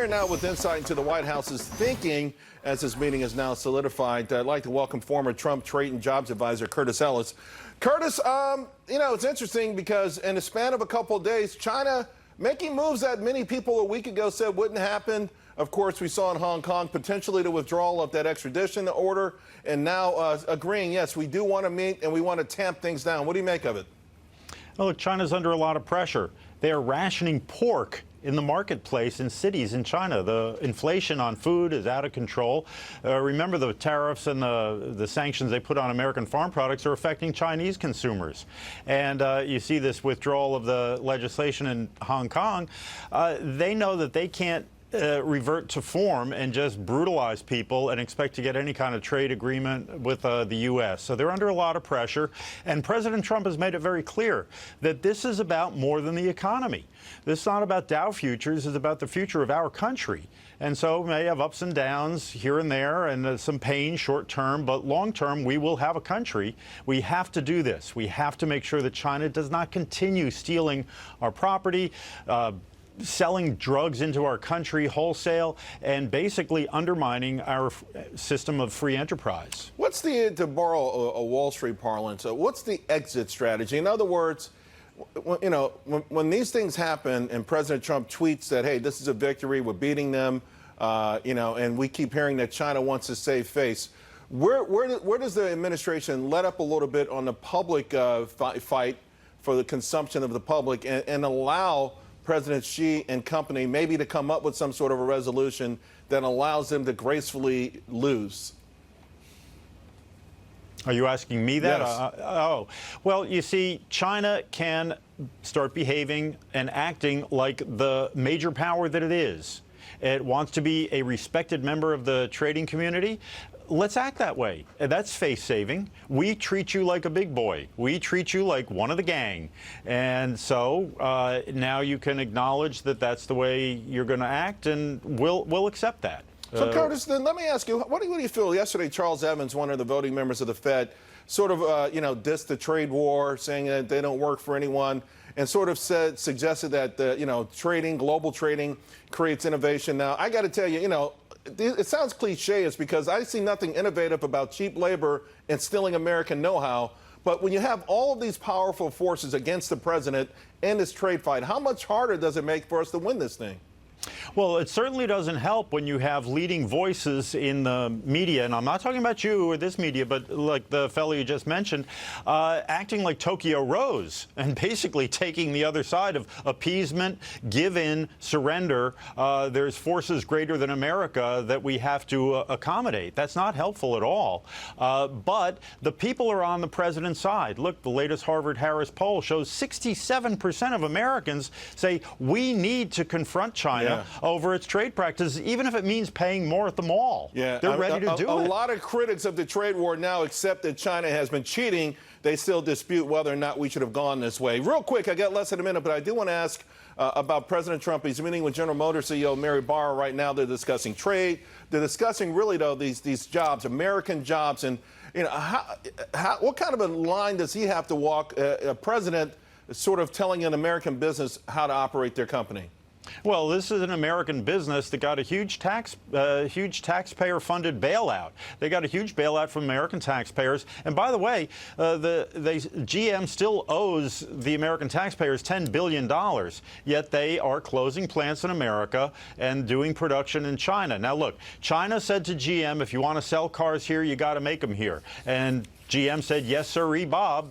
Here now with insight into the White House's thinking as this meeting is now solidified. I'd like to welcome former Trump Trade and Jobs Advisor Curtis Ellis. Curtis, it's interesting because in the span of a couple of days, China making moves that many people a week ago said wouldn't happen. Of course, we saw in Hong Kong potentially the withdrawal of that extradition order, and now agreeing, yes, we do want to meet and we want to tamp things down. What do you make of it? Well, look, China's under a lot of pressure. They are rationing pork in the marketplace in cities in China. The inflation on food is out of control. Remember, the tariffs and the sanctions they put on American farm products are affecting Chinese consumers. And you see this withdrawal of the legislation in Hong Kong. They know that they can't revert to form and just brutalize people and expect to get any kind of trade agreement with the U.S. So they're under a lot of pressure. And President Trump has made it very clear that this is about more than the economy. This is not about Dow futures. It's about the future of our country. And so we may have ups and downs here and there and some pain short term, but long term, we will have a country. We have to do this. We have to make sure that China does not continue stealing our property, selling drugs into our country wholesale, and basically undermining our system of free enterprise. What's to borrow a Wall Street parlance, what's the exit strategy? In other words, when these things happen and President Trump tweets that, hey, this is a victory, we're beating them, and we keep hearing that China wants to save face, where does the administration let up a little bit on the public fight for the consumption of the public and allow President Xi and company maybe to come up with some sort of a resolution that allows them to gracefully lose? Are you asking me that? Yes. Well, you see, China can start behaving and acting like the major power that it is. It wants to be a respected member of the trading community. Let's act that way. That's face-saving. We treat you like a big boy. We treat you like one of the gang. And so now you can acknowledge that that's the way you're going to act, and we'll accept that. So, Curtis, then let me ask you, what do you feel? Yesterday, Charles Evans, one of the voting members of the Fed, sort of, dissed the trade war, saying that they don't work for anyone, and sort of suggested that, global trading creates innovation. Now, I got to tell you, it sounds cliche, it's because I see nothing innovative about cheap labor and stealing American know-how. But when you have all of these powerful forces against the president in this trade fight, how much harder does it make for us to win this thing? Well, it certainly doesn't help when you have leading voices in the media, and I'm not talking about you or this media, but like the fellow you just mentioned, acting like Tokyo Rose and basically taking the other side of appeasement, give in, surrender. There's forces greater than America that we have to accommodate. That's not helpful at all. But the people are on the president's side. Look, the latest Harvard-Harris poll shows 67% of Americans say we need to confront China over its trade practices, even if it means paying more at the mall. Yeah, they're ready to do it. A lot of critics of the trade war now accept that China has been cheating. They still dispute whether or not we should have gone this way. Real quick, I got less than a minute, but I do want to ask about President Trump. He's meeting with General Motors CEO May Barra right now. They're discussing trade. They're discussing really, though, these jobs, American jobs. And, what kind of a line does he have to walk, a president sort of telling an American business how to operate their company? Well, this is an American business that got a huge taxpayer-funded bailout. They got a huge bailout from American taxpayers. And by the way, GM still owes the American taxpayers $10 billion, yet they are closing plants in America and doing production in China. Now, look, China said to GM, if you want to sell cars here, you got to make them here. And GM said, yes, sir, Bob.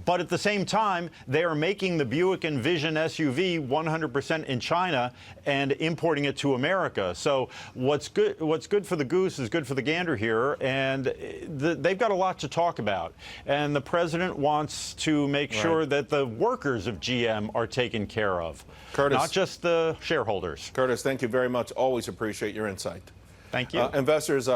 But at the same time, they are making the Buick Envision SUV 100% in China and importing it to America. So what's good for the goose is good for the gander here, and they've got a lot to talk about. And the president wants to make sure that the workers of GM are taken care of, Curtis, not just the shareholders. Curtis, thank you very much. Always appreciate your insight. Thank you. Investors.